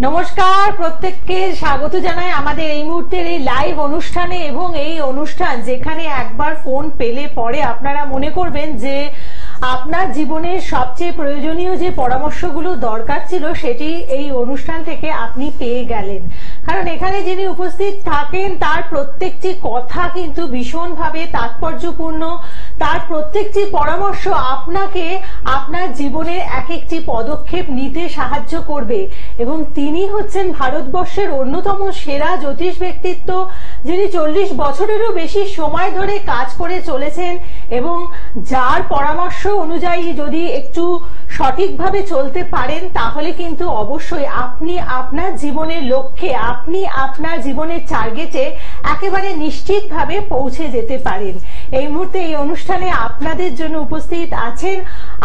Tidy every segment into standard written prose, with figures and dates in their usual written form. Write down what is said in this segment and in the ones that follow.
নমস্কার, প্রত্যেককে স্বাগত জানাই আমাদের এই মুহূর্তের এই লাইভ অনুষ্ঠানে। এবং এই অনুষ্ঠান যেখানে একবার ফোন পেলে পরে আপনারা মনে করবেন যে আপনার জীবনের সবচেয়ে প্রয়োজনীয় যে পরামর্শগুলো দরকার ছিল সেটি এই অনুষ্ঠান থেকে আপনি পেয়ে গেলেন। কারণ এখানে যিনি উপস্থিত থাকেন তার প্রত্যেকটি কথা কিন্তু ভীষণভাবে তাৎপর্যপূর্ণ, তার প্রত্যেকটি পরামর্শ আপনাকে আপনার জীবনের এক একটি পদক্ষেপ নিতে সাহায্য করবে। এবং তিনি হচ্ছেন ভারতবর্ষের অন্যতম সেরা জ্যোতিষ ব্যক্তিত্ব, যিনি 40 বছরেরও বেশি সময় ধরে কাজ করে চলেছেন এবং যার পরামর্শ অনুযায়ী যদি একটু সঠিকভাবে চলতে পারেন তাহলে কিন্তু অবশ্যই আপনি আপনার জীবনের লক্ষ্যে, আপনি আপনার জীবনের টার্গেটে একেবারে নিশ্চিতভাবে পৌঁছে যেতে পারেন। এই মুহূর্তে এই অনুষ্ঠানে আপনাদের জন্য উপস্থিত আছেন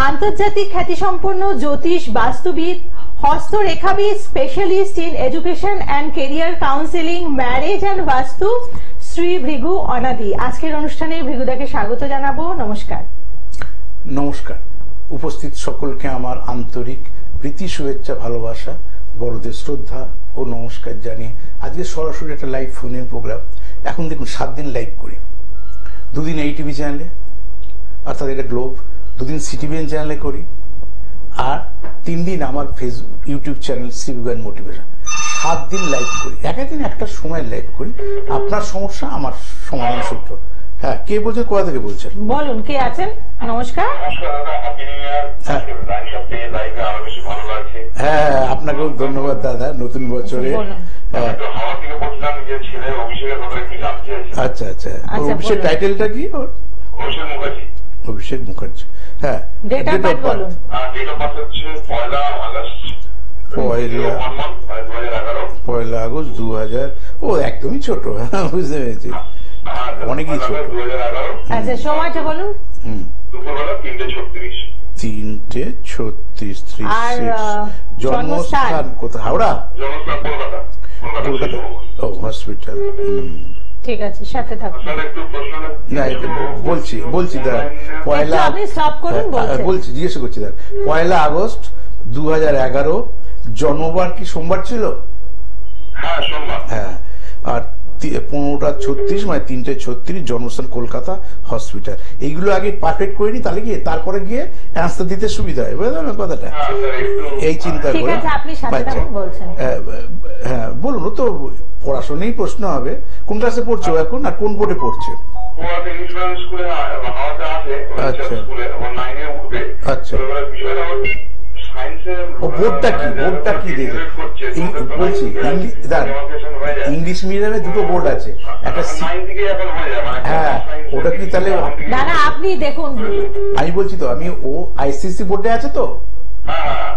আন্তর্জাতিক খ্যাতিসম্পন্ন জ্যোতিষ বাস্তুবিদ, হস্তরেখাবিদ, specialist in education and career counselling, marriage and vastu, Shri Bhrigu অনাদি। আজকের অনুষ্ঠানে ভৃগুদাকে স্বাগত জানাবো। নমস্কার। নমস্কার। উপস্থিত সকলকে আমার আন্তরিক প্রীতি, শুভেচ্ছা, ভালোবাসা, বড়দের শ্রদ্ধা ও নমস্কার জানিয়ে আজকে সরাসরি একটা লাইভ ফোন ইন প্রোগ্রাম। এখন দেখুন 7 দিন লাইভ করি, 2 দিন এই টিভি চ্যানেলে অর্থাৎ এটা গ্লোব, 2 দিন সিটিভিএন চ্যানেলে করি, আর 3 দিন আমার ফেসবুক ইউটিউব চ্যানেল শ্রীবিজ্ঞান মোটিভেশন। 7 দিন লাইভ করি, এক দিন একটা সময় লাইভ করি। আপনার সমস্যা আমার সমাধান সূত্র। হ্যাঁ, কে বলছেন, কোথা থেকে বলছেন? বলুন, কে আছেন? নমস্কার। হ্যাঁ, আপনাকেও ধন্যবাদ দাদা, নতুন বছরে। আচ্ছা আচ্ছা, অভিষেক টাইটেলটা কি? অভিষেক মুখার্জি। হ্যাঁ, ডেট অফ বার্থ বলুন। পয়লা আগস্ট 2000। ও একদমই ছোট, বুঝতে পেরেছি, অনেকই ছোট। আচ্ছা, সময়টা বলুন। 3:36। জন্মস্থান কোথায়? হাওড়া? কলকাতা। ও, হসপিটাল। ঠিক আছে, সাথে থাকুন। না, বলছি দাদা, পয়লা, বলছি, জিজ্ঞেস করছি দাদা, 1 আগস্ট 2011। জন্মবার কি সোমবার ছিল? হ্যাঁ, আর 15:36 মানে 3:36, জন্মস্থান কলকাতা, হসপিটাল। এইগুলো আগে পারফেক্ট করে নি, তাহলে গিয়ে তারপরে গিয়ে অ্যান্সার দিতে সুবিধা হয়, বুঝলেন না কথাটা? এই চিন্তা করে। হ্যাঁ বলুন, তো পড়াশোনাই প্রশ্ন হবে। কোন ক্লাসে পড়ছো এখন, আর কোন বোর্ডে পড়ছে? আচ্ছা আচ্ছা, ও বোর্ডটা কি বলছি, ইংলিশ মিডিয়ামে 2টো বোর্ড আছে, একটা। হ্যাঁ, ওটা কি তাহলে দাদা আপনি দেখুন, আমি বলছি তো, আমি ও আইসিএসসি বোর্ডে আছে তো,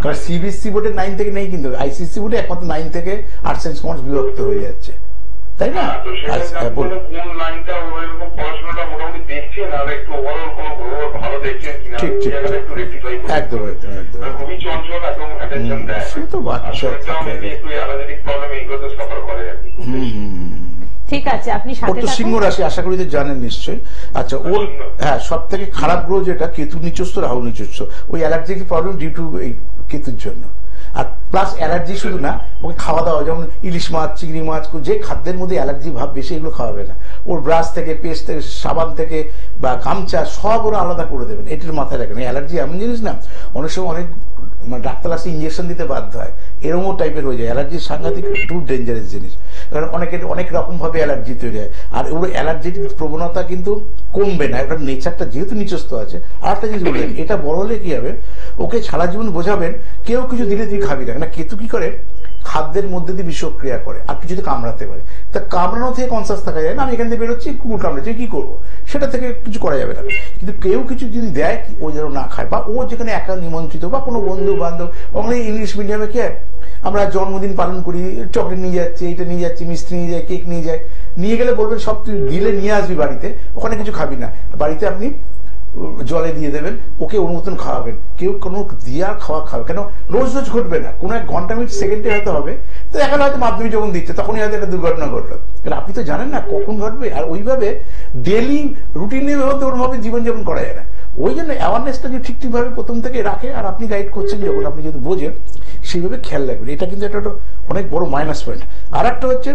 কারণ সিবিএসসি বোর্ডে 9 থেকে নেই, কিন্তু আইসিএসসি বোর্ডে একমাত্র 9 থেকে আর্টস সায়েন্স কমার্স বিভক্ত হয়ে যাচ্ছে, তাই না? ঠিক ঠিক, একদম একদম একদম। সে তো বাচ্চা থাকে। ঠিক আছে, আপনি সিংহ রাশি, আশা করি যে জানেন নিশ্চয়ই। আচ্ছা, ওর হ্যাঁ সব থেকে খারাপ গ্রহ যেটা কেতু নিচস্থ, রাহু নিচস্থ। ওই অ্যালার্জিক প্রবলেম ডিউ টু এই কেতুর জন্য। আর প্লাস অ্যালার্জি শুধু না, ওকে খাওয়া দাওয়া, যেমন ইলিশ মাছ, চিংড়ি মাছ, যে খাদ্যের মধ্যে অ্যালার্জি ভাব বেশি, এগুলো খাওয়াবে না। ওর ব্রাশ থেকে, পেস্ট থেকে, সাবান থেকে বা গামছা সব ওরা আলাদা করে দেবেন, এটির মাথায় রাখেন। অ্যালার্জি এমন জিনিস না, অনেক সময় অনেক ডাক্তার আসে ইঞ্জেকশন দিতে বাধ্য হয়, এরকমও টাইপের হয়ে যায়। অ্যালার্জি সাংঘাতিক, টু ডেঞ্জারাস জিনিস, কারণ অনেকের অনেক রকম ভাবে অ্যালার্জি তৈরি হয়। আর ওর অ্যালার্জির প্রবণতা কিন্তু কমবে না, ওটার নেচারটা যেহেতু নিচস্থ আছে। আর একটা জিনিস বললেন, এটা বড় হলে কি হবে, ওকে সারা জীবন বোঝাবেন কেউ কিছু দিলে তুই খাবি না। কেতু কি করে, খাদ্যের মধ্যে দিয়ে বিষক্রিয়া করে, আর কিছুতে কামড়াতে পারে। তা কামড়ানো থেকে কনসাস থাকা যায় না, আমি এখান থেকে বেরোচ্ছি, কুকুর কামড়াচ্ছি, কি করবো, সেটা থেকে কিছু করা যাবে না। কিন্তু কেউ কিছু যদি দেয়, ও যেন না খায়, বা ও যেখানে একা নিমন্ত্রিত, বা কোনো বন্ধু বান্ধব, ওখানে ইংলিশ মিডিয়ামে কি হয়, আমরা জন্মদিন পালন করি, চকলেট নিয়ে যাচ্ছি, এটা নিয়ে যাচ্ছি, মিষ্টি নিয়ে যায়, কেক নিয়ে যায়, নিয়ে গেলে বলবেন সব তুই দিলে নিয়ে আসবি বাড়িতে, ওখানে কিছু খাবি না, বাড়িতে আপনি জলে দিয়ে দেবেন, ওকে ওর মতন খাওয়াবেন। কেউ কোনো দিয়ে খাওয়া খাবে কেন, রোজ রোজ ঘটবে না, কোনো 1 ঘন্টা মিনিট সেকেন্ডে হয়তো হবে। তো দেখা হয়তো মাধ্যমিক যখন দিচ্ছে তখনই হয়তো একটা দুর্ঘটনা ঘটলো, আপনি তো জানেন না কখন ঘটবে। আর ওইভাবে ডেলি রুটিনের মধ্যে ওরভাবে জীবনযাপন করা যায় না। ওই জন্য অ্যাওয়ারনেসটা যে ঠিক ঠিকভাবে প্রথম থেকে রাখে, আর আপনি গাইড করছেন যখন, আপনি যদি বোঝেন, সেইভাবে খেয়াল রাখবেন। এটা কিন্তু একটা অনেক বড় মাইনাস পয়েন্ট। আর একটা হচ্ছে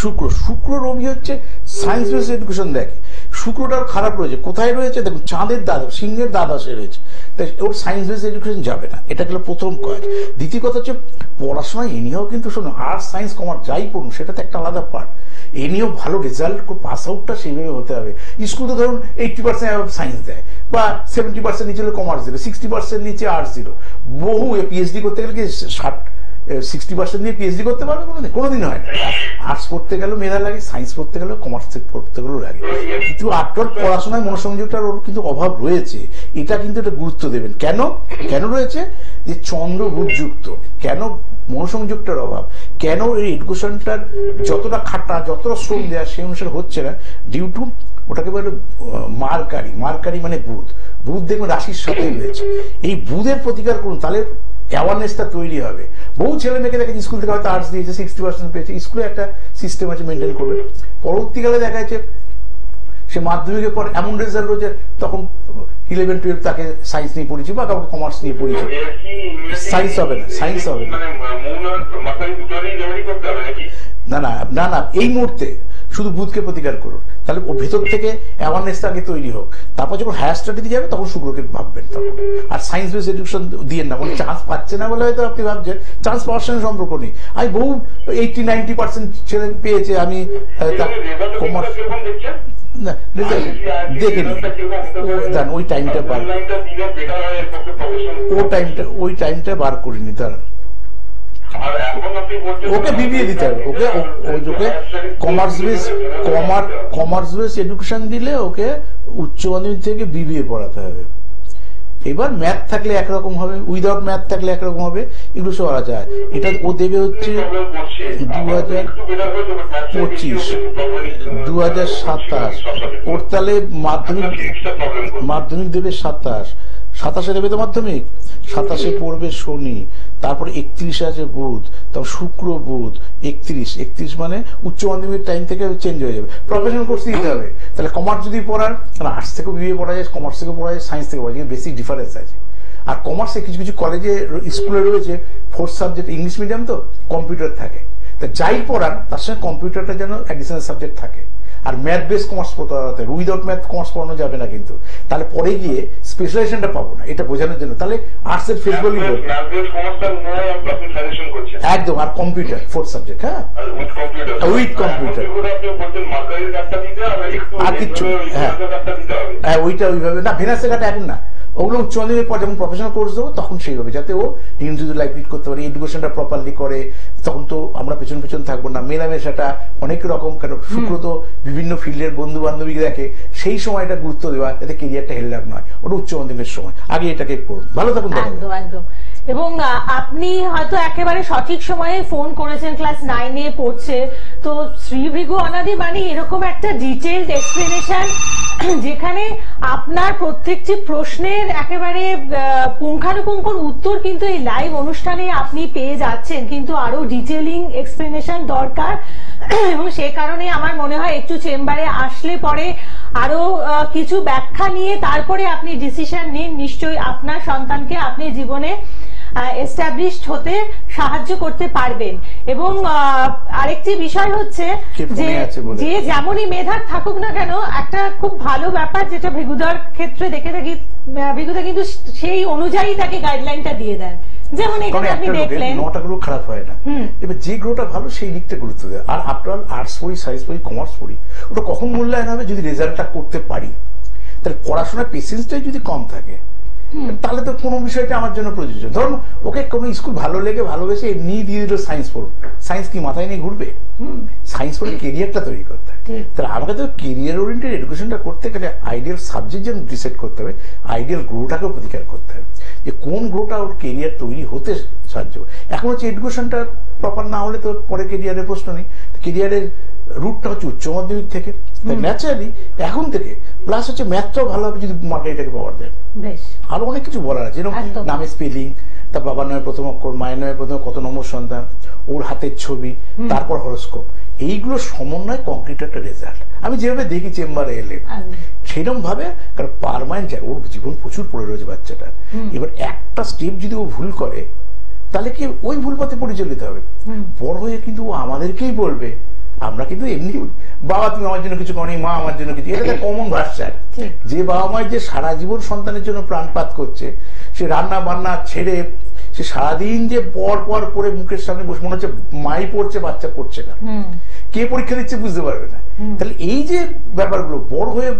শুক্র রবি হচ্ছে সায়েন্স বেস এডুকেশন দেখে। শুক্রটার খারাপ রয়েছে, কোথায় রয়েছে দেখুন, চাঁদের দ্বাদশ, সিংহের দ্বাদশে রয়েছে, তাই ওর সায়েন্স বেস এডুকেশন যাবে না। এটা গেল প্রথম কাজ। দ্বিতীয় কথা হচ্ছে পড়াশোনায় এনিহাও কিন্তু শোনো, আর্টস সায়েন্স কমার্স যাই পড়ুন সেটা তো একটা আলাদা পার্ট। এনিও ভালো রেজাল্ট পাস আউটটা সেইভাবে হতে হবে। স্কুল তো ধরুন 80% সায়েন্স দেয়, বা 70% নিচে কমার্স দিল, 60% নিচে আর্টস দিল। বহু পিএইচডি করতে গেলে কি 60% দিয়ে পিএইচডি করতে পারবে? কোনোদিন হয় না। আর্টস পড়তে গেলেও মেধা লাগে, সায়েন্স পড়তে গেলেও, কমার্স পড়তে গেলেও লাগে। কিন্তু আফটার পড়াশোনায় মনোসংযোগটার ওর কিন্তু অভাব রয়েছে। এটা কিন্তু এটা গুরুত্ব দেবেন। কেন রয়েছে? যে চন্দ্র বুধযুক্ত, কেন মনোসংযোগটার অভাব, কেন এই এডুকেশনটার যতটা খাটা, যতটা শ্রম দেওয়া সেই অনুসারে হচ্ছে না, ডিউ টু ওটাকে বলে মার্কারি মানে বুধ দেখবেন রাশির সাথে রয়েছে। এই বুধের প্রতিকার করুন, তাহলে অ্যাওয়ারনেসটা তৈরি হবে। বহু ছেলে মেয়েকে দেখেন স্কুল থেকে হয়তো আর্টস দিয়েছে, 60% পেয়েছে, স্কুলে একটা সিস্টেম আছে মেনটেন করবে। পরবর্তীকালে দেখা যাচ্ছে সে মাধ্যমিকের পর এমন রেজাল্ট রয়েছে, তখন 11-12 তাকে সায়েন্স নিয়ে পড়েছি বা কাউকে কমার্স নিয়ে পড়েছি, সায়েন্স হবে না। না, এই মুহূর্তে শুধু বুধকে প্রতিকার করুন, তাহলে ও ভেতর থেকে অ্যাওয়ারনেসটা আগে তৈরি হোক। তারপর যখন হায়ার স্টাডিতে যাবে তখন শুক্রকে ভাববেন তখন। আর সায়েন্স বেস এডুকেশন দিয়ে না, মানে চান্স পাচ্ছে না বলে হয়তো আপনি ভাবছেন, চান্স পাওয়ার সঙ্গে সম্পর্ক নেই। আমি বহু 80-90% ছেলে পেয়েছে, আমি কমার্স দেখেনি, ওই টাইমটা বার করিনি তারা। ওকে বিবিএ দিতে হবে, ওকে কমার্স বেস এডুকেশন দিলে ওকে উচ্চ মাধ্যমিক থেকে বিবিএ পড়াতে হবে। এবার ম্যাথ থাকলে একরকম হবে, উইদাউট ম্যাথ থাকলে একরকম হবে, এগুলো সব আলাদা যায়। এটা ও দেবে হচ্ছে 2025-2027, ওর তাহলে মাধ্যমিক দেবে 27-এ দেবে তো মাধ্যমিক, 27-এ পড়বে শনি, তারপরে 31 আছে বুধ, তারপর শুক্র বুধ, 31 মানে উচ্চ মাধ্যমিক টাইম থেকে চেঞ্জ হয়ে যাবে। প্রফেশনাল কোর্স দিতে হবে। তাহলে কমার্স যদি পড়ান, আর্টস থেকেও বিবিএ পড়া যায়, কমার্স থেকে পড়া যায়, সায়েন্স থেকে পড়া যায়, বেসিক ডিফারেন্স আছে। আর কমার্সে কিছু কলেজে স্কুলে রয়েছে 4 সাবজেক্ট, ইংলিশ মিডিয়াম তো কম্পিউটার থাকে, তা যাই পড়ান তার সঙ্গে কম্পিউটারটা যেন অ্যাডিশনাল সাবজেক্ট থাকে। আর ম্যাথ বেস কমার্স পড়তে হবে, উইদাউট ম্যাথ কমার্স পড়ানো যাবে না কিন্তু, তাহলে পরে গিয়ে স্পেশালাইজেশনটা পাবো না, এটা বোঝানোর জন্য। তাহলে আর্টস এর ফেস ভ্যালু একদম, আর কম্পিউটার 4 সাবজেক্ট, হ্যাঁ উইথ কম্পিউটার, আর কিচ্ছু, হ্যাঁ ওইটা ওইভাবে না, ভেনাসের ঘাটে এখন না, ওগুলো উচ্চ মাধ্যমিকের পর যখন প্রফেশনাল কোর্স দেবো তখন সেইভাবে, যাতে ও নিয়ন্ত্রিত লাইফ লিড করতে পারে, এডুকেশনটা প্রপারলি করে। তখন তো আমরা পেছন থাকবো না, মেলামেশাটা অনেক রকম, কারণ শুক্র তো বিভিন্ন ফিল্ডের বন্ধু বান্ধবী দেখে, সেই সময়টা গুরুত্ব দেওয়া যাতে কেরিয়ারটা হেলডার নয়, ওটা উচ্চ মাধ্যমিকের সময় আগে এটাকে করুন। ভালো থাকুন। একদম। এবং আপনি হয়তো একেবারে সঠিক সময়ে ফোন করেছেন, ক্লাস 9-এ পড়ছে, তো শ্রীভৃগু অনাদি মানে এরকম একটা ডিটেইলড এক্সপ্লেনেশন, যেখানে আপনার প্রত্যেকটি প্রশ্নের একেবারে পুঙ্খানুপুঙ্খ উত্তর কিন্তু এই লাইভ অনুষ্ঠানে আপনি পেয়ে যাচ্ছেন, কিন্তু আরো ডিটেইলিং এক্সপ্লেনেশন দরকার। এবং সে কারণে আমার মনে হয় একটু চেম্বারে আসলে পরে আরো কিছু ব্যাখ্যা নিয়ে তারপরে আপনি ডিসিশন নিন। নিশ্চয়ই আপনার সন্তানকে আপনি জীবনে এস্টাবলিশড হতে সাহায্য করতে পারবেন। এবং আরেকটি বিষয় হচ্ছে যে যেমনই মেধার থাকুক না কেন, একটা খুব ভালো ব্যাপার যেটা ভৃগুদার ক্ষেত্রে দেখে থাকি, ভৃগুদা কিন্তু সেই অনুযায়ী তাকে গাইডলাইনটা দিয়ে দেন। যেমন এখানে আপনি দেখলেন 9টা গ্রহ খারাপ হয় না, এবার যে গ্রহটা ভালো সেই দিকটা গুরুত্ব দেয়। আর আপনার আর্টস পড়ি, সায়েন্স পড়ি, কমার্স পড়ি, ওটা কখন মূল্যায়ন হবে? যদি রেজাল্টটা করতে পারি। তাহলে পড়াশোনার পেশেন্সটাই যদি কম থাকে, তাহলে তো কোনো বিষয়টা আমার জন্য প্রযোজ্য। ধরুন ওকে কোনো স্কুল ভালো লেগে ভালোবেসে এমনি দিয়ে দিল সায়েন্স পড়ুন, সায়েন্স কি মাথায় নিয়ে ঘুরবে? সায়েন্স পড়ে কেরিয়ারটা তৈরি করতে হয়। তাহলে আমাকে তো কেরিয়ার ওরিয়েন্টেড এডুকেশনটা করতে গেলে আইডিয়াল সাবজেক্ট যেন ডিসাইড করতে হবে, আইডিয়াল গ্রোটাকেও প্রতিকার করতে হবে, যে কোন গ্রোটা ওর কেরিয়ার তৈরি হতে সাহায্য। এখন হচ্ছে এডুকেশনটা প্রপার না হলে তো পরে কেরিয়ারের প্রশ্ন নেই। কেরিয়ারের রুটটা হচ্ছে উচ্চ মাধ্যমিক থেকে, ন্যাচারালি এখন থেকে, প্লাস হচ্ছে ম্যাথটাও ভালো হবে যদি মার্কেটটাকে পাওয়ার দেয়। আরো অনেক কিছু বলার আছে, যেরকম নামের স্পেলিং, তার বাবার নামে প্রথম অক্ষর, মায়ের নামে প্রথম কত নম্বর সন্তান, ওর হাতের ছবি, তারপর হরোস্কোপ, এইগুলো সমন্বয় কংক্রিট একটা রেজাল্ট। আমি যেভাবে দেখি চেম্বারে এলে সেরকম ভাবে, কারণ পারমানেন্ট ওর জীবন প্রচুর পড়ে রয়েছে বাচ্চাটার। এবার একটা স্টেপ যদি ও ভুল করে, তাহলে কি ওই ভুল পথে পরিচালিত হবে। বড় হয়ে কিন্তু ও আমাদেরকেই বলবে, আমরা কিন্তু এমনি বাবা তুমি আমার জন্য কিছু করনি, মা আমার জন্য কিছু, এটা কমন ভার্সান। যে বাবা মায়ের যে সারা জীবন সন্তানের জন্য প্রাণপাত করছে, সে রান্না বান্না ছেড়ে সে সারাদিন যে পর পর করে মুখের সামনে বসে মনে হচ্ছে মাই পড়ছে বাচ্চা পড়ছে না, কে পরীক্ষা দিচ্ছে বুঝতে পারবে না। তাহলে এই যে ব্যাপারগুলো বড় হয়ে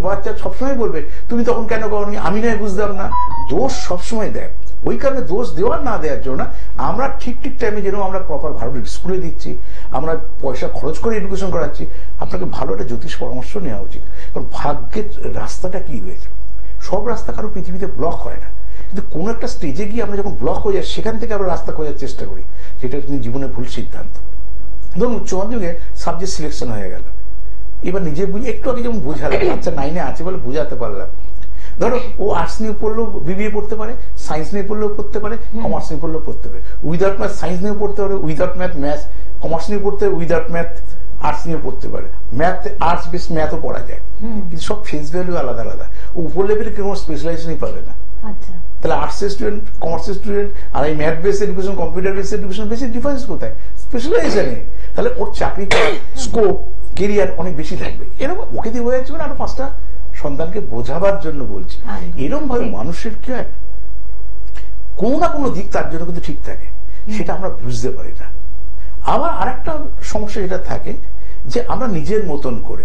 বাচ্চা সবসময় বলবে তুমি তখন কেন করনি, আমি নয় বুঝলাম না। দোষ সবসময় দেয়, ওই কারণে দোষ দেওয়ার না দেওয়ার জন্য আমরা ঠিক টাইমে যেন আমরা প্রপার ভালো স্কুলে দিচ্ছি, আমরা পয়সা খরচ করে এডুকেশন করাচ্ছি, আপনাকে ভালো একটা জ্যোতিষ পরামর্শ নেওয়া উচিত। কারণ ভাগ্যের রাস্তাটা কি রয়েছে, সব রাস্তা কারো পৃথিবীতে ব্লক হয় না, কিন্তু কোন একটা স্টেজে গিয়ে আমরা যখন ব্লক হয়ে যাই সেখান থেকে আমরা রাস্তা খোঁজার চেষ্টা করি, যেটা জীবনে ভুল সিদ্ধান্ত। ধরুন উচ্চ মাধ্যমিকে সাবজেক্ট সিলেকশন হয়ে গেল, এবার নিজে একটু আগে যেমন বোঝালাম, আচ্ছা 9-এ আছে বলে বোঝাতে পারলাম। ধরো ও আর্টস নিয়ে পড়লেও বিবিএ পড়তে পারে, সায়েন্স নিয়ে পড়লেও পড়তে পারে, কমার্স নিয়ে পড়লেও পড়তে পারে, উইদাউট ম্যাথ সায়েন্স নিয়ে পড়তে পারে, উইদাউট ম্যাথ ম্যাথ কমার্স নিয়ে পড়তে পারে, উইদাউট ম্যাথ আর্টস নিয়ে পড়তে পারে। ম্যাথ আর্টস বেস ম্যাথও পড়া যায়, কিন্তু সব ফেস ভ্যালু আলাদা আলাদা, উপর লেভেলে কোনো স্পেশালাইজেশনই পাবে না। তাহলে আর্টসের স্টুডেন্ট, কমার্সের স্টুডেন্ট আর এই math base education, computer base education বেশি ডিফারেন্স কোথায়? স্পেশালাইজেশনে। তাহলে ওর চাকরি করার স্কোপ, কেরিয়ার অনেক বেশি থাকবে। এরকম ওকে দিয়ে হয়ে যাচ্ছে না, আরো 5টা সন্তানকে বোঝাবার জন্য বলছি। এরকম ভাবে মানুষের কি হয়, কোনো না কোনো দিক তার জন্য কিন্তু ঠিক থাকে, সেটা আমরা বুঝতে পারি না। আবার আরেকটা সমস্যা যেটা থাকে যে আমরা নিজের মতন করে,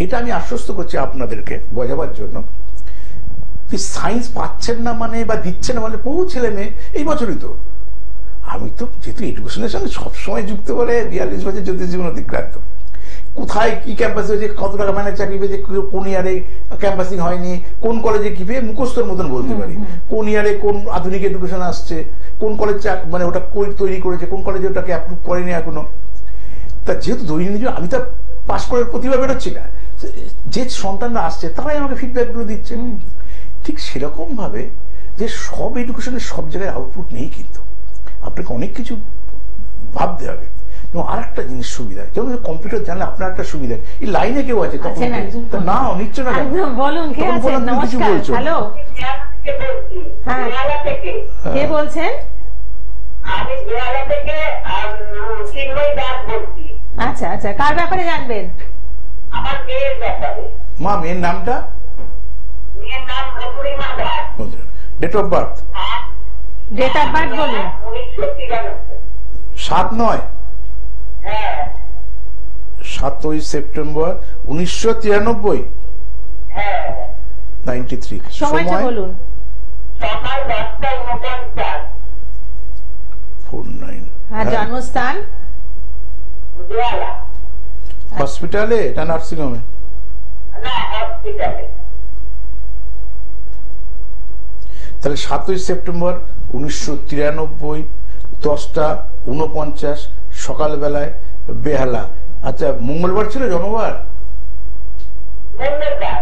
এটা আমি আশ্বস্ত করছি আপনাদেরকে বোঝাবার জন্য, সায়েন্স পাচ্ছেন না মানে বা দিচ্ছে না মানে বহু ছেলে মেয়ে এই বছরই তো, আমি তো যেহেতু এডুকেশনের সঙ্গে সবসময় যুক্ত করে 42 বছর জ্যোতিষ জীবন অতিক্রান্ত, কোথায় কি ক্যাম্পাস হয়েছে, কত টাকা মানে চাকরি পেয়েছে, কোন ইয়ারে ক্যাম্পাসিং হয়নি, কোন কলেজে কি পেয়ে মুখস্থর মতন বলতে পারি, কোন ইয়ারে কোন আধুনিক এডুকেশন আসছে, কোন কলেজ মানে ওটা তৈরি করেছে, কোন কলেজে ওটাকে অ্যাপ্রুভ করেনি এখনো। তা যেহেতু দৈনিক আমি তো পাস করার প্রতিভা বেরোচ্ছি না, যে সন্তানরা আসছে তারাই আমাকে ফিডব্যাক গুলো দিচ্ছে। ঠিক সেরকম ভাবে যে সব এডুকেশনের সব জায়গায় আউটপুট নেই, কিন্তু আপনাকে অনেক কিছু ভাবতে হবে। আর একটা জিনিস সুবিধা, যেমন কম্পিউটার জানলে আপনার একটা সুবিধা, এই লাইনে কেউ আছে তখন না নিচ্ছে না, বলুন কে আছেন? নমস্কার, হ্যালো, হ্যাঁ কে বলছেন? আমি গোয়ালা থেকে চিন্ময় দাস বলছি। আচ্ছা আচ্ছা, কার ব্যাপারে জানবেন? আমার মেয়ের ব্যাপারে। মা মেয়ের নামটা? মেয়ের নাম Madhurima Das. Date of birth? Date of birth বলুন। 1993। হ্যাঁ 7ই সেপ্টেম্বর 1993। হ্যাঁ 93। সময়টা বলুন। সকাল 10:49। 49। হ্যাঁ, জন্মস্থান? গোয়ালা। হসপিটালে না নার্সিং হোমে? না, হসপিটালে। তাহলে 7ই সেপ্টেম্বর 1993, 10:49 সকালবেলায় বেহালা। আচ্ছা, মঙ্গলবার ছিল জন্মবার? মঙ্গলবার।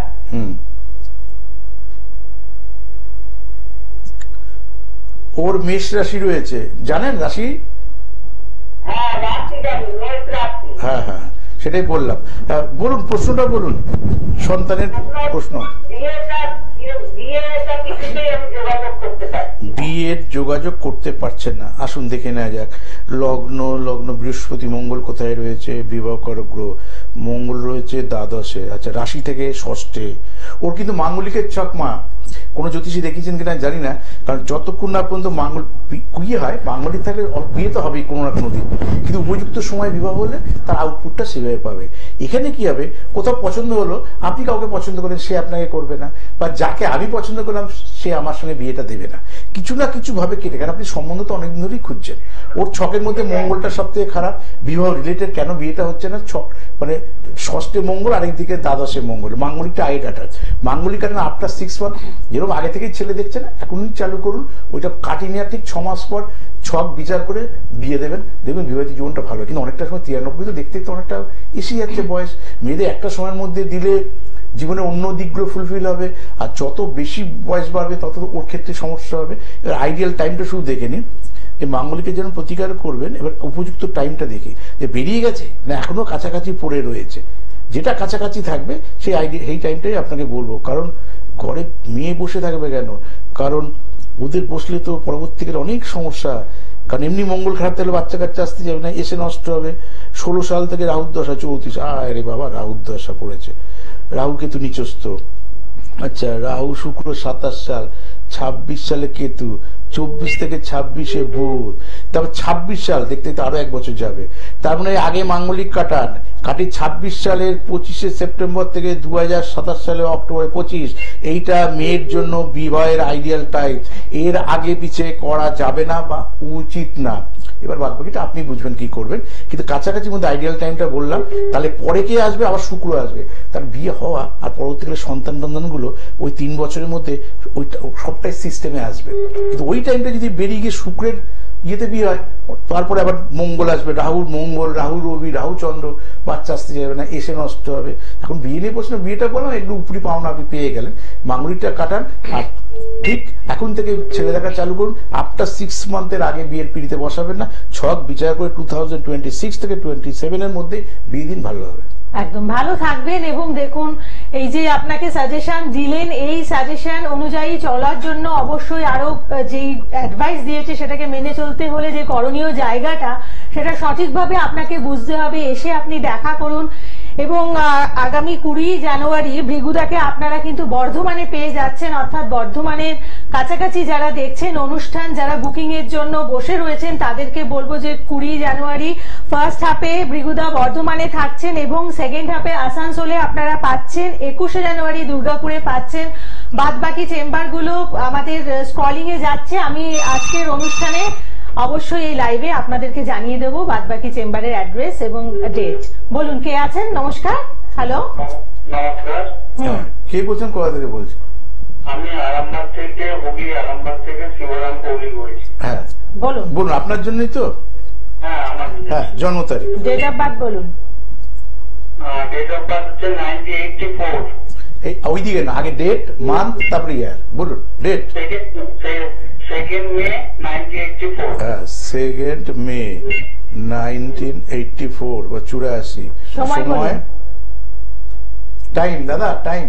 ওর মেষ রাশি রয়েছে, জানেন রাশি? হ্যাঁ রাশি জানি, মেষ রাশি। হ্যাঁ হ্যাঁ, সেটাই বললাম। বলুন, প্রশ্নটা বলুন, সন্তানের প্রশ্ন। বিয়ের যোগাযোগ করতে পারছেন না, আসুন দেখে নেওয়া যাক। লগ্ন বৃহস্পতি মঙ্গল কোথায় রয়েছে? বিবাহকারক গ্রহ মঙ্গল রয়েছে দ্বাদশে। আচ্ছা, রাশি থেকে ষষ্ঠে। ওর কিন্তু মাঙ্গলিকের ছক, মা কোনো জ্যোতিষী দেখিয়েছেন কিনা জানি না, কারণ যতক্ষণ না পর্যন্ত বিয়ে হয়, মাঙ্গলিক থাকলে বিয়ে তো হবেই কোনো না কোনো দিন, কিন্তু উপযুক্ত সময় বিবাহ হলে তার আউটপুটটা সেভাবে পাবে। এখানে কি হবে, কোথাও পছন্দ হলো, আপনি কাউকে পছন্দ করেন, সে আপনাকে করবে না, বা যাকে আমি পছন্দ করলাম সে আমার সঙ্গে বিয়েটা দেবে না, কিছু না কিছু ভাবে কেটে। কারণ আপনি সম্বন্ধ তো অনেকদিন ধরেই খুঁজছেন, ওর ছকের মধ্যে মঙ্গলটা সব থেকে খারাপ, বিবাহ রিলেটেড কেন বিয়েটা হচ্ছে না, ছক মানে ষষ্ঠে মঙ্গল, আরেকদিকে দ্বাদশে মঙ্গল, মাঙ্গলিকটা আগে কাটান, মাঙ্গলিক কাটান আফটার 6 মান্থ, যেরকম আগে থেকেই ছেলে দেখছে না, এখনই চালু করুন, ওইটা কাটিয়ে নেওয়ার ঠিক 6 মাস পর ছক বিচার করে বিয়ে দেবেন, দেখবেন বিবাহিত জীবনটা ভালো। কিন্তু অনেকটা সময় 93 তো দেখতে দেখতে অনেকটা এসে যাচ্ছে বয়স, মেয়েদের একটা সময়ের মধ্যে দিলে জীবনে অন্য দিকগুলো ফুলফিল হবে, আর যত বেশি বয়স বাড়বে তত ওর ক্ষেত্রে সমস্যা হবে। এবার আইডিয়াল টাইমটা শুধু দেখে নিন, যে মাঙ্গলিকের জন্য প্রতিকার করবেন, এবার উপযুক্ত টাইমটা দেখে, যে বেরিয়ে গেছে না এখনো কাছাকাছি পড়ে রয়েছে, যেটা কাছাকাছি থাকবে সেই টাইমটাই আপনাকে বলবো। কারণ ঘরে মেয়ে বসে থাকবে কেন, কারণ ওদের বসলে তো পরবর্তীকালে অনেক সমস্যা, কারণ এমনি মঙ্গল খারাপ থাকলে বাচ্চা কাচ্চা আসতে যাবে না, এসে নষ্ট হবে। 16 সাল থেকে রাহুর দশা 34, আরে বাবা রাহুর দশা পড়েছে, রাহু কেতু নিচস্থ। আচ্ছা, রাহু শুক্র 27 সাল, 26 সালে কেতু, 24 থেকে 26-এ বুধ, তারপর 26 সাল দেখতে দেখতে আরো 1 বছর যাবে। তার মানে আগে মাঙ্গলিক কাটি 26 সালের 25শে সেপ্টেম্বর থেকে 2027 সালে অক্টোবর 25, এইটা মেয়ের জন্য বিবাহের আইডিয়াল টাইম। এর আগে পিছে করা যাবে না বা উচিত না। এবার বাদ বাকিটা আপনি বুঝবেন কি করবেন, কিন্তু কাছাকাছি মধ্যে আইডিয়াল টাইমটা বললাম। তাহলে পরে কে আসবে, আবার শুক্র আসবে, তার বিয়ে হওয়া আর পরবর্তীকালে সন্তান গুলো ওই 3 বছরের মধ্যে ওইটা সবটাই সিস্টেমে আসবে। কিন্তু ওই টাইমটা যদি বেরিয়ে গিয়ে শুক্রের ইয়েতে বিয়ে হয়, তারপরে আবার মঙ্গল আসবে, মঙ্গল রাহু রবি রাহু চন্দ্র, বাচ্চা আসতে যাবে না, এসে নষ্ট হবে। এখন বিয়ে নিয়ে প্রশ্ন, বিয়েটা বললাম একটু উপরি পাওনা আপনি পেয়ে গেলেন, মাঙ্গলিকটা কাটান। আর ঠিক এখন থেকে ছেলে দেখা চালু করুন, আফটার 6 মান্থের আগে বিয়ের পিড়িতে বসাবেন না। ছক বিচার করে 2026 থেকে 27 এর মধ্যে বিয়ে দিন, ভালো হবে। একদম ভালো থাকবেন। এবং দেখুন, এই যে আপনাকে সাজেশন দিলেন, এই সাজেশন অনুযায়ী চলার জন্য অবশ্যই আরো যেই অ্যাডভাইস দিয়েছে সেটাকে মেনে চলতে হলে যে করণীয় জায়গাটা, সেটা সঠিকভাবে আপনাকে বুঝতে হবে। এসে আপনি দেখা করুন। এবং আগামী 20 জানুয়ারি ভৃগুদাকে আপনারা কিন্তু বর্ধমানে পেয়ে যাচ্ছেন, অর্থাৎ বর্ধমানের কাছাকাছি যারা দেখছেন অনুষ্ঠান, যারা বুকিং এর জন্য বসে রয়েছেন, তাদেরকে বলবো যে 20 জানুয়ারি ফার্স্ট হাফে ভৃগুদা বর্ধমানে থাকছেন এবং সেকেন্ড হাফে আসানসোলে আপনারা পাচ্ছেন, 21শে জানুয়ারি দুর্গাপুরে পাচ্ছেন। বাদ বাকি চেম্বারগুলো আমাদের স্ক্রলিং এ যাচ্ছে। আমি আজকের অনুষ্ঠানে অবশ্যই এই লাইভে আপনাদেরকে জানিয়ে দেবো বাদবাকি চেম্বারের অ্যাড্রেস এবং ডেট। বলুন কে আছেন? নমস্কার। হ্যালো, নমস্কার। কে বলছেন, কোথা থেকে বলছেন? আমি আরামবাগ থেকে, হুগলি আরামবাগ থেকে শিবরাম কৌলি বলছি। হ্যাঁ বলুন। বলুন, আপনার জন্যই তো। হ্যাঁ, আমার হ্যাঁ, জন্ম তারিখ, ডেট অফ বার্থ বলুন। ডেট অফ বার্থ হচ্ছে 1984। ওইদিকে না, আগে ডেট, মান্থ, তারপরে ইয়ার বলুন। Date 2nd May 1984। হ্যাঁ, 2nd May 1984 বা 84। সময়, টাইম দাদা, টাইম,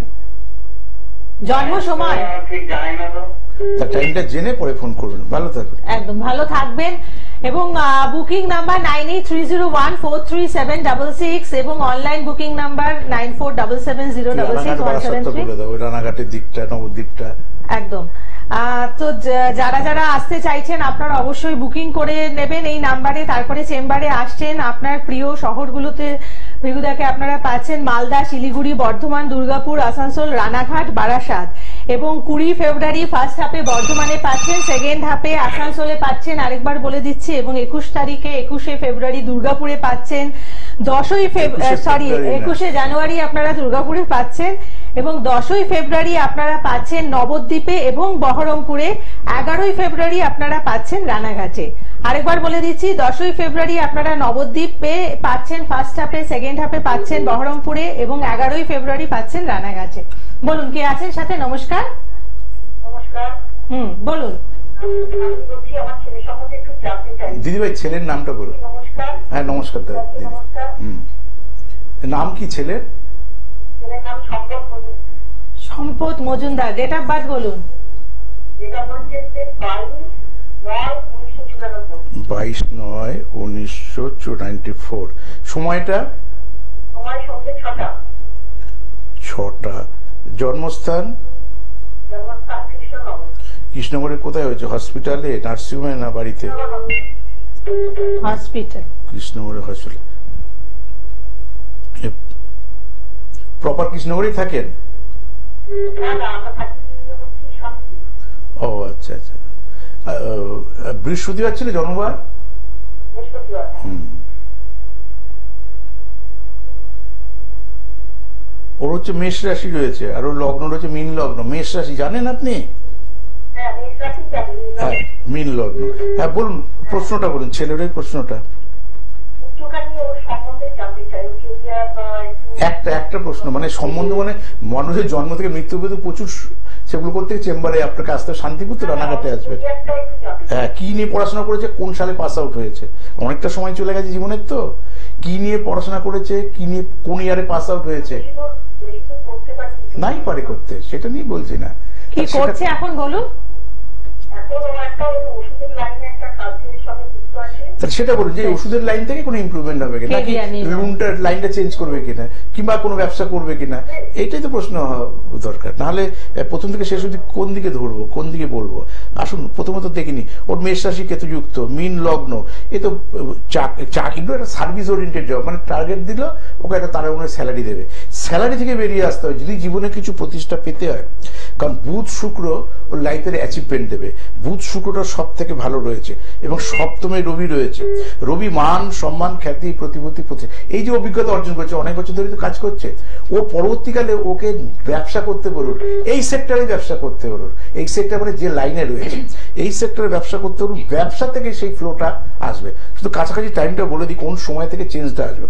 জন্ম সময় ঠিক জানি না তো। তার টাইমটা জেনে পরে ফোন করবেন। ভালো থাকবেন। একদম ভালো থাকবেন। এবং বুকিং নাম্বার 9830143766 এবং অনলাইন বুকিং নাম্বার 9477066173। রানাঘাটের দিকটা, নবদ্বীপটা একদম। তো যারা যারা আসতে চাইছেন আপনারা অবশ্যই বুকিং করে নেবেন এই নাম্বারে। তারপরে চেম্বারে আসছেন, আপনার প্রিয় শহরগুলোতে ভৃগুদাকে আপনারা পাচ্ছেন মালদা, শিলিগুড়ি, বর্ধমান, দুর্গাপুর, আসানসোল, রানাঘাট, বারাসাত। এবং 20 ফেব্রুয়ারি ফার্স্ট হাফে বর্ধমানে পাচ্ছেন, সেকেন্ড হাফে আসানসোলে পাচ্ছেন, আরেকবার বলে দিচ্ছি। এবং 21শে ফেব্রুয়ারি দুর্গাপুরে পাচ্ছেন, 21শে জানুয়ারি আপনারা দুর্গাপুরে পাচ্ছেন এবং 10ই ফেব্রুয়ারি আপনারা পাচ্ছেন নবদ্বীপে এবং বহরমপুরে, 11ই ফেব্রুয়ারি আপনারা পাচ্ছেন রানাঘাটে। আরেকবার বলে দিচ্ছি, 10ই ফেব্রুয়ারি আপনারা নবদ্বীপে পাচ্ছেন ফার্স্ট হাফে, সেকেন্ড হাফে পাচ্ছেন বহরমপুরে এবং 11ই ফেব্রুয়ারি পাচ্ছেন রানাঘাটে। বলুন কে আছেন সাথে? নমস্কার। নমস্কার। বলুন। আমার ছেলে সম্বন্ধে একটু জানতে চাই। দিদিভাই ছেলের নামটা বলুন। নমস্কার। হ্যাঁ নমস্কার দাদা। নমস্কার। নাম কি ছেলের? ছেলের নাম সম্পদ মজুমদার। ডেট অফ বার্থ বলুন। যেটা হচ্ছে 22/9/1994। সময়টা? সময় সন্ধ্যে 6টা। জন্মস্থান? জন্মস্থান কৃষ্ণনগর। কৃষ্ণনগরে কোথায় হয়েছে? হসপিটালে, নার্সিংহোমে না বাড়িতে? হসপিটাল। কৃষ্ণনগরে হসপিটাল। প্রপার কৃষ্ণনগরেই থাকেন? ও আচ্ছা আচ্ছা। বৃহস্পতিবার ছিল জন্মবার? ওর হচ্ছে মেষ রাশি রয়েছে আর ওর লগ্ন রয়েছে মীন লগ্ন। মেষ রাশি জানেন আপনি? হ্যাঁ, মীন লগ্ন। হ্যাঁ বলুন, প্রশ্নটা বলুন, ছেলের ওই প্রশ্নটা। একটা প্রশ্ন, মানে সম্বন্ধ, মানে মানুষের জন্ম থেকে মৃত্যু পর্যন্ত প্রচুর সেগুলো করতে চেম্বারে আপনাকে আসতে, শান্তিপুর তো রানাঘাটে আসবে। হ্যাঁ, কি নিয়ে পড়াশোনা করেছে, কোন সালে পাস আউট হয়েছে, অনেকটা সময় চলে গেছে জীবনের, তো কি নিয়ে পড়াশোনা করেছে, কি নিয়ে কোন ইয়ারে পাস আউট হয়েছে? নাই পারে করতে, সেটা নিয়ে বলছি না। কি করছে এখন বলুন। এখন একটা ওষুধের লাইনে একটা কাজের সঙ্গে যুক্ত আছে। তাহলে সেটা বলুন যে ওষুধের লাইন থেকে কোনো ইমপ্রুভমেন্ট হবে কিনা, নাকি রুমটার লাইনটা চেঞ্জ করবে কিনা, কিংবা কোনো ব্যবসা করবে কিনা, এইটাই তো প্রশ্ন দরকার। নাহলে প্রথম থেকে শেষ অবধি কোন দিকে ধরবো, কোন দিকে বলবো? আসুন প্রথমত দেখিনি ওর মেষ রাশি কেতুযুক্ত, মীন লগ্ন, এ তো চাকরি একটা সার্ভিস ওরিয়েন্টেড জব, মানে টার্গেট দিল ওকে একটা তার মনে স্যালারি দেবে, স্যালারি থেকে বেরিয়ে আসতে হবে যদি জীবনে কিছু প্রতিষ্ঠা পেতে হয়। কারণ বুধ শুক্র ওর লাইফের অ্যাচিভমেন্ট দেবে, বুধ শুক্রটা সব থেকে ভালো রয়েছে এবং সপ্তমে রবি রয়েছে। রবি মান সম্মান খ্যাতি প্রতিপত্তি এই যে অভিজ্ঞতা অর্জন করছে, অনেক বছর ধরে তো কাজ করছে, ও পরবর্তীকালে ওকে ব্যবসা করতে বলুন, এই সেক্টরে ব্যবসা করতে বলুন, এই সেক্টর মানে যে লাইনে রয়েছে এই সেক্টরে ব্যবসা করতে বলুন, ব্যবসা থেকে সেই ফ্লোটা আসবে। শুধু কাছাকাছি টাইমটা বলে দিই কোন সময় থেকে চেঞ্জটা আসবে।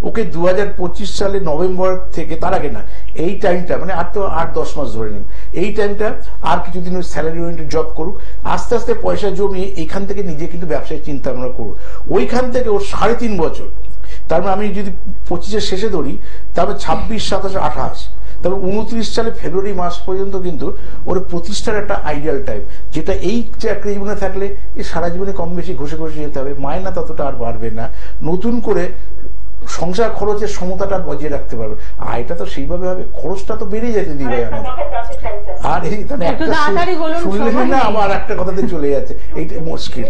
ওকে 2025 সালে নভেম্বর থেকে, তার আগে না, এই টাইমটা মানে আর তো 8-10 মাস ধরে নিন, এই টাইমটা আর কিছুদিন ওই স্যালারি ওরিয়েন্টেড জব করুক, আস্তে আস্তে পয়সা জমিয়ে এইখান থেকে নিজে কিন্তু ব্যবসায় চিন্তা ভাবনা করুক। ওইখান থেকে ওর 3.5 বছর, তার মানে আমি যদি 25-এর শেষে ধরি, তারপরে 26, 27, 28, তবে 29 সালে ফেব্রুয়ারি মাস পর্যন্ত কিন্তু ওর প্রতিষ্ঠার একটা আইডিয়াল টাইম, যেটা এই চাকরি জীবনে থাকলে এই সারা জীবনে কম বেশি ঘষে ঘষে যেতে হবে, মায়না ততটা আর বাড়বে না, নতুন করে সংসার খরচের সমতাটা বজায় রাখতে পারবে। আয়টা তো সেইভাবে হবে, খরচটা তো বেড়ে যেতে দিবে আমার। আর এই শুনলেন না আমার একটা কথাতে চলে যাচ্ছে, এইটা মুশকিল।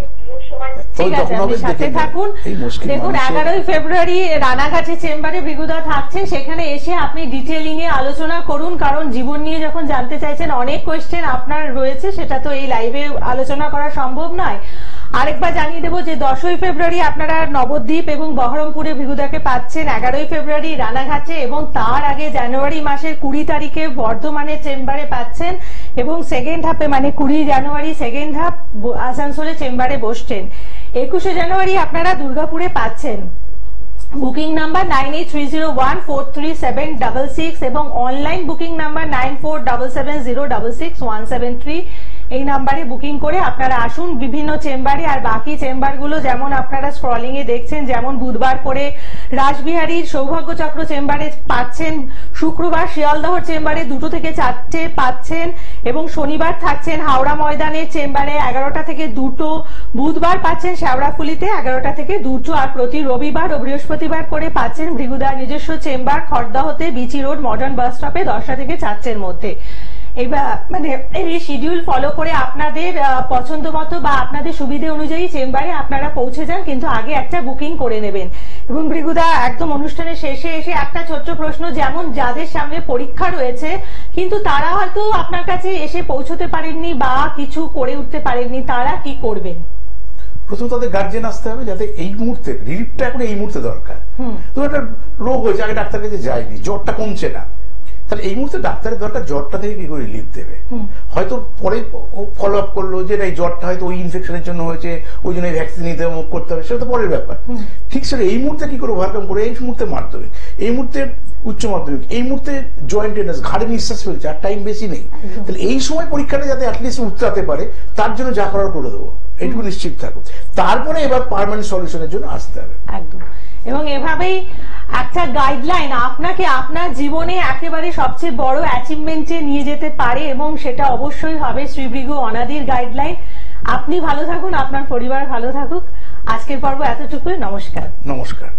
দেখুন 11ই ফেব্রুয়ারি রানাঘাটে চেম্বারে ভৃগুদা থাকছে, সেখানে এসে আপনি ডিটেইলিং এ আলোচনা করুন, কারণ জীবন নিয়ে যখন জানতে চাইছেন অনেক কোয়েশ্চেন আপনার রয়েছে, সেটা তো এই লাইভে আলোচনা করা সম্ভব নয়। আরেকবার জানিয়ে দেবো যে 10ই ফেব্রুয়ারি আপনারা নবদ্বীপ এবং বহরমপুরে ভৃগুদাকে পাচ্ছেন, 11ই ফেব্রুয়ারি রানাঘাটে, এবং তার আগে জানুয়ারি মাসের 20 তারিখে বর্ধমানের চেম্বারে পাচ্ছেন, এবং সেকেন্ড হাফে মানে 20 জানুয়ারি সেকেন্ড হাফ আসানসোলে চেম্বারে বসছেন। 21শে জানুয়ারি আপনারা দুর্গাপুরে পাচ্ছেন। বুকিং নাম্বার 9830143766 এবং অনলাইন বুকিং নাম্বার 9477066173। এই নাম্বারে বুকিং করে আপনারা আসুন বিভিন্ন চেম্বারে। আর বাকি চেম্বারগুলো যেমন আপনারা স্ক্রলিং এ দেখছেন, যেমন বুধবার করে রাসবিহারীর সৌভাগ্য চক্র চেম্বারে পাচ্ছেন, শুক্রবার শিয়ালদহর চেম্বারে 2 থেকে 4টে পাচ্ছেন, এবং শনিবার থাকছেন হাওড়া ময়দানের চেম্বারে 11টা থেকে 2টো, বুধবার পাচ্ছেন শেওড়াফুলিতে 11টা থেকে 2টো, আর প্রতি রবিবার ও বৃহস্পতিবার করে পাচ্ছেন ভৃগুদার নিজস্ব চেম্বার খড়দহতে বিচি রোড মডার্ন বাস স্টপে 10টা থেকে 4টের মধ্যে। এবার মানে এই শিডিউল ফলো করে আপনাদের পছন্দ মতো বা আপনাদের সুবিধে অনুযায়ী চেম্বারে আপনারা পৌঁছে যান, কিন্তু আগে একটা বুকিং করে নেবেন। এবং ভৃগুদা একদম অনুষ্ঠানের শেষে এসে একটা ছোট্ট প্রশ্ন, যেমন যাদের সামনে পরীক্ষা রয়েছে কিন্তু তারা হয়তো আপনার কাছে এসে পৌঁছতে পারেননি বা কিছু করে উঠতে পারেননি, তারা কি করবেন? প্রথম তাদের গার্জেন আসতে হবে, যাতে এই মুহূর্তে রিলিফটা এখন এই মুহূর্তে দরকার। তো একটা রোগ হয়েছে, আগে ডাক্তার কাছে যায়নি, জ্বরটা কমছে না, তাহলে এই মুহূর্তে ডাক্তারের দরকার জ্বরটা থেকে কি করে রিলিফ দেবে। হয়তো পরে ফলো আপ করলো যে এই জ্বরটা হয়তো ওই ইনফেকশনের জন্য হয়েছে, ওই জন্য ভ্যাকসিন নিতে করতে হবে, সেটা তো পরের ব্যাপার। ঠিক সেটা এই মুহূর্তে কি করে ওভারকাম করে, এই মুহূর্তে মাধ্যমিক, এই মুহূর্তে উচ্চ মাধ্যমিক, এই মুহূর্তে জয়েন্ট টেন্ডাস, ঘাড়ে নিঃশ্বাস ফেলছে, আর টাইম বেশি নেই, তাহলে এই সময় পরীক্ষাটা যাতে অ্যাটলিস্ট উত্তরাতে পারে তার জন্য যা করার করে দেবো, এইটুকু নিশ্চিত থাকুক। তারপরে এবার পার্মানেন্ট সলিউশনের জন্য আসতে হবে একদম। এবং এভাবেই একটা গাইডলাইন আপনাকে আপনার জীবনে একেবারে সবচেয়ে বড় অ্যাচিভমেন্টে নিয়ে যেতে পারে, এবং সেটা অবশ্যই হবে শ্রী ভৃগু অনাদির গাইডলাইন। আপনি ভালো থাকুন, আপনার পরিবার ভালো থাকুক। আজকের পর্ব এতটুকুই। নমস্কার। নমস্কার।